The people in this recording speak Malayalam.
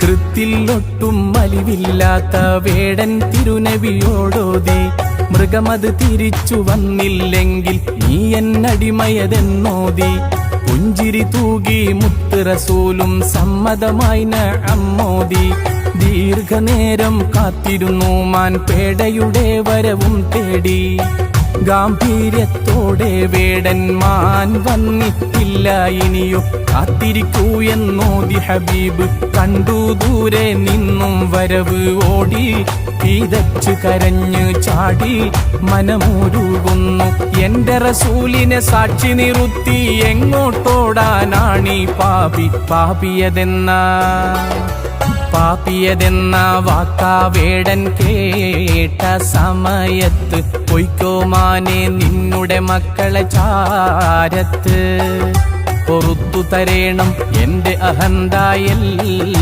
കൃത്തിലൊട്ടും അലിവില്ലാത്ത വേടൻ തിരുനബിയോടോതി, മൃഗമത് തിരിച്ചു വന്നില്ലെങ്കിൽ നീ എന്നടിമയതെന്നോതി. പുഞ്ചിരി തൂകി മുത്ത് റസൂലും സമ്മതമായി നഅമ്മോദി. ദീർഘനേരം കാത്തിരുന്നു മാൻ പേടയുടെ വരവും തേടി. ഗാംഭീര്യത്തോടെ വേടൻ മാൻ വന്നിട്ടില്ല ഇനിയോ, കാത്തിരിക്കൂ എന്നോതി ഹബീബ്. കണ്ടു ദൂരെ നിന്നും വരവ് ഓടി, പീതച്ചു കരഞ്ഞു ചാടി മനമൂരുകുന്നു. എന്റെ റസൂലിനെ സാക്ഷി നിർത്തി എങ്ങോട്ടോടാനാണീ പാപി? പാപിയതെന്ന വാക്കാ വേടൻ കേട്ട സമയത്ത്, പൊയ്ക്കോ മാനെ നിന്നുടെ മക്കളെ ചാരത്ത്. പൊറുത്തു തരേണം എന്റെ അഹന്തായല്ല